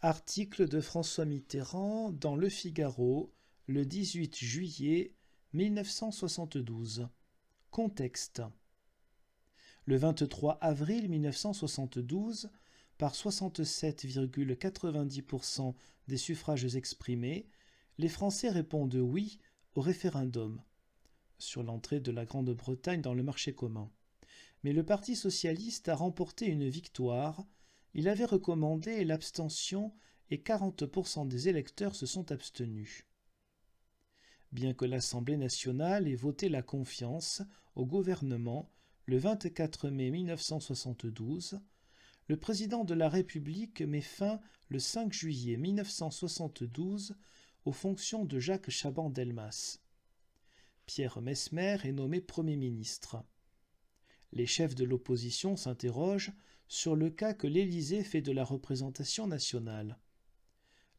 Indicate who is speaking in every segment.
Speaker 1: Article de François Mitterrand dans Le Figaro, le 18 juillet 1972. Contexte. Le 23 avril 1972, par 67,90% des suffrages exprimés, les Français répondent oui au référendum sur l'entrée de la Grande-Bretagne dans le marché commun. Mais le Parti socialiste a remporté une victoire. Il avait recommandé l'abstention et 40% des électeurs se sont abstenus. Bien que l'Assemblée nationale ait voté la confiance au gouvernement le 24 mai 1972, le président de la République met fin le 5 juillet 1972 aux fonctions de Jacques Chaban-Delmas. Pierre Messmer est nommé Premier ministre. Les chefs de l'opposition s'interrogent sur le cas que l'Élysée fait de la représentation nationale.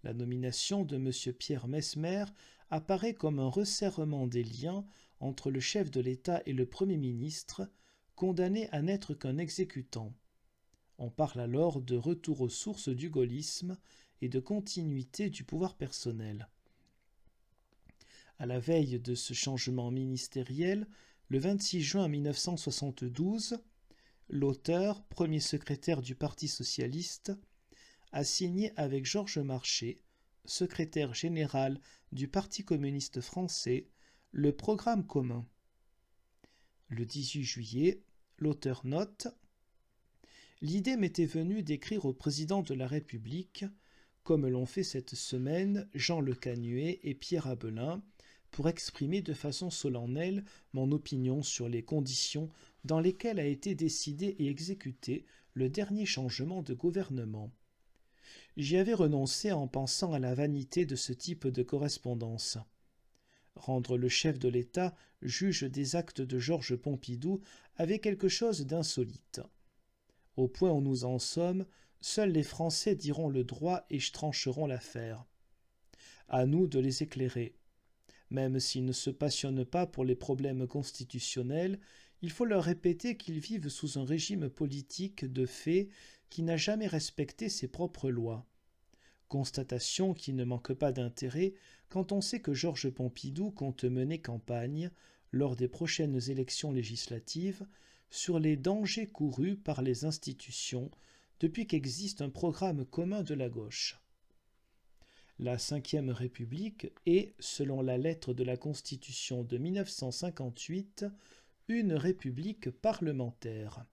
Speaker 1: La nomination de M. Pierre Messmer apparaît comme un resserrement des liens entre le chef de l'État et le Premier ministre, condamné à n'être qu'un exécutant. On parle alors de retour aux sources du gaullisme et de continuité du pouvoir personnel. À la veille de ce changement ministériel, le 26 juin 1972, l'auteur, premier secrétaire du Parti socialiste, a signé avec Georges Marchais, secrétaire général du Parti communiste français, le programme commun. Le 18 juillet, l'auteur note « L'idée m'était venue d'écrire au président de la République, comme l'ont fait cette semaine Jean Le Canuet et Pierre Abelin, pour exprimer de façon solennelle mon opinion sur les conditions dans lesquelles a été décidé et exécuté le dernier changement de gouvernement. J'y avais renoncé en pensant à la vanité de ce type de correspondance. Rendre le chef de l'État juge des actes de Georges Pompidou avait quelque chose d'insolite. Au point où nous en sommes, seuls les Français diront le droit et trancheront l'affaire. À nous de les éclairer. Même s'ils ne se passionnent pas pour les problèmes constitutionnels, il faut leur répéter qu'ils vivent sous un régime politique de fait qui n'a jamais respecté ses propres lois. Constatation qui ne manque pas d'intérêt quand on sait que Georges Pompidou compte mener campagne, lors des prochaines élections législatives, sur les dangers courus par les institutions depuis qu'existe un programme commun de la gauche. La Ve République est, selon la lettre de la Constitution de 1958, une république parlementaire.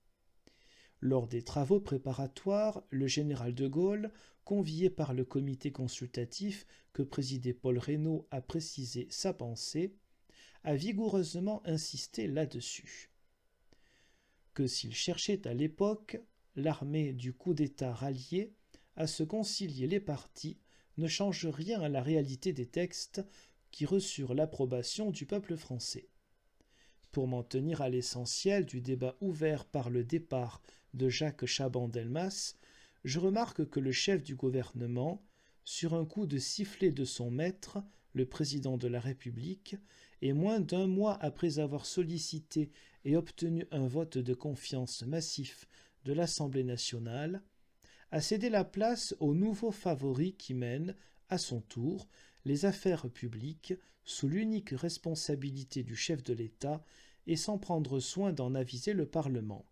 Speaker 1: Lors des travaux préparatoires, le général de Gaulle, convié par le comité consultatif que présidait Paul Reynaud à préciser sa pensée, a vigoureusement insisté là-dessus. Que s'il cherchait à l'époque, l'armée du coup d'État ralliée, à se concilier les partis, ne change rien à la réalité des textes qui reçurent l'approbation du peuple français. Pour m'en tenir à l'essentiel du débat ouvert par le départ de Jacques Chaban-Delmas, je remarque que le chef du gouvernement, sur un coup de sifflet de son maître, le président de la République, et moins d'un mois après avoir sollicité et obtenu un vote de confiance massif de l'Assemblée nationale, a cédé la place au nouveau favori qui mène, à son tour, les affaires publiques sous l'unique responsabilité du chef de l'État et sans prendre soin d'en aviser le Parlement.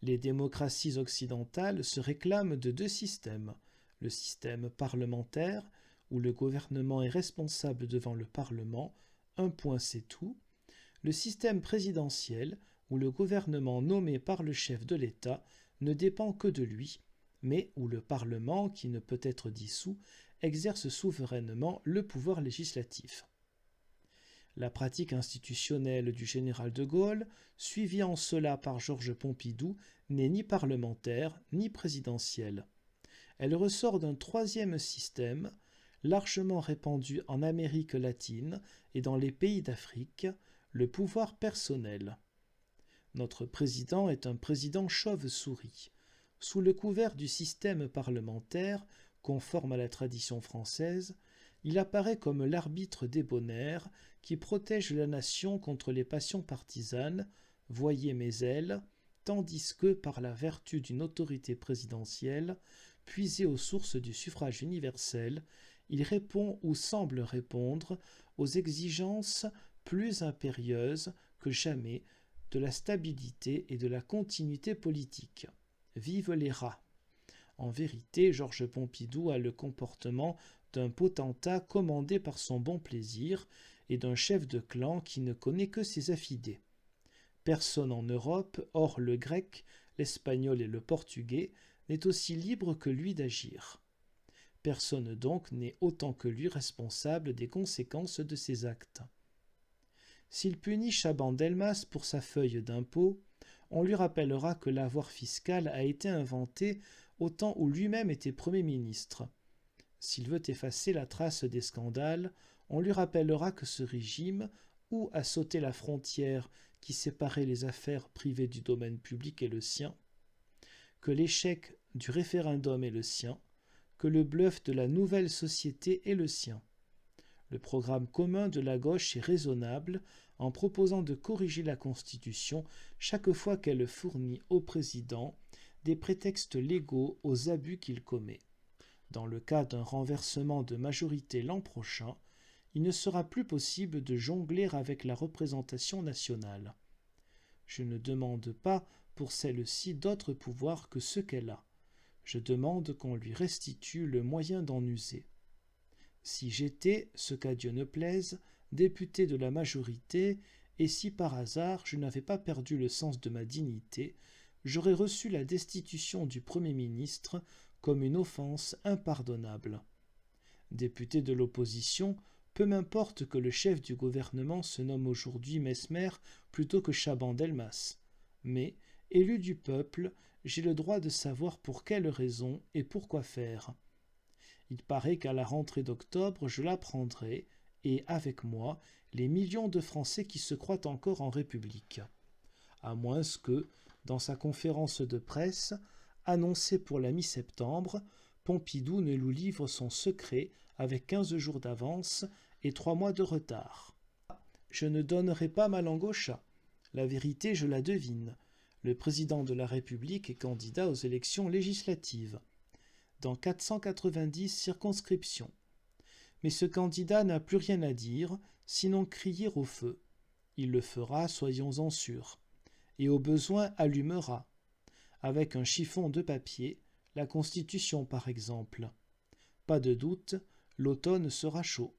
Speaker 1: Les démocraties occidentales se réclament de deux systèmes, le système parlementaire, où le gouvernement est responsable devant le Parlement, un point c'est tout, le système présidentiel, où le gouvernement nommé par le chef de l'État ne dépend que de lui, mais où le Parlement, qui ne peut être dissous, exerce souverainement le pouvoir législatif. La pratique institutionnelle du général de Gaulle, suivie en cela par Georges Pompidou, n'est ni parlementaire ni présidentielle. Elle ressort d'un troisième système, largement répandu en Amérique latine et dans les pays d'Afrique, le pouvoir personnel. Notre président est un président chauve-souris. Sous le couvert du système parlementaire, conforme à la tradition française, il apparaît comme l'arbitre débonnaire qui protège la nation contre les passions partisanes, voyez mes ailes, tandis que, par la vertu d'une autorité présidentielle, puisé aux sources du suffrage universel, il répond ou semble répondre aux exigences plus impérieuses que jamais de la stabilité et de la continuité politique. Vive les rats! En vérité, Georges Pompidou a le comportement d'un potentat commandé par son bon plaisir et d'un chef de clan qui ne connaît que ses affidés. Personne en Europe, hors le grec, l'espagnol et le portugais, n'est aussi libre que lui d'agir. Personne donc n'est autant que lui responsable des conséquences de ses actes. S'il punit Chaban-Delmas pour sa feuille d'impôt, on lui rappellera que l'avoir fiscal a été inventé au temps où lui-même était Premier ministre. S'il veut effacer la trace des scandales, on lui rappellera que ce régime, où a sauté la frontière qui séparait les affaires privées du domaine public est le sien, que l'échec du référendum est le sien, que le bluff de la nouvelle société est le sien. Le programme commun de la gauche est raisonnable en proposant de corriger la Constitution chaque fois qu'elle fournit au président des prétextes légaux aux abus qu'il commet. Dans le cas d'un renversement de majorité l'an prochain, il ne sera plus possible de jongler avec la représentation nationale. Je ne demande pas pour celle-ci d'autre pouvoir que ce qu'elle a. Je demande qu'on lui restitue le moyen d'en user. Si j'étais, ce qu'à Dieu ne plaise, député de la majorité, et si par hasard je n'avais pas perdu le sens de ma dignité, j'aurais reçu la destitution du Premier ministre comme une offense impardonnable. Député de l'opposition, peu m'importe que le chef du gouvernement se nomme aujourd'hui Mesmer plutôt que Chaban-Delmas. Mais, élu du peuple, j'ai le droit de savoir pour quelle raison et pour quoi faire. Il paraît qu'à la rentrée d'octobre, je l'apprendrai, et avec moi, les millions de Français qui se croient encore en République. À moins que, dans sa conférence de presse, annoncée pour la mi-septembre, Pompidou ne nous livre son secret avec 15 jours d'avance et 3 mois de retard. Je ne donnerai pas ma langue au chat. La vérité, je la devine. Le président de la République est candidat aux élections législatives, dans 490 circonscriptions. Mais ce candidat n'a plus rien à dire, sinon crier au feu. Il le fera, soyons-en sûrs. Et au besoin allumera, avec un chiffon de papier, la Constitution par exemple. Pas de doute, l'automne sera chaud.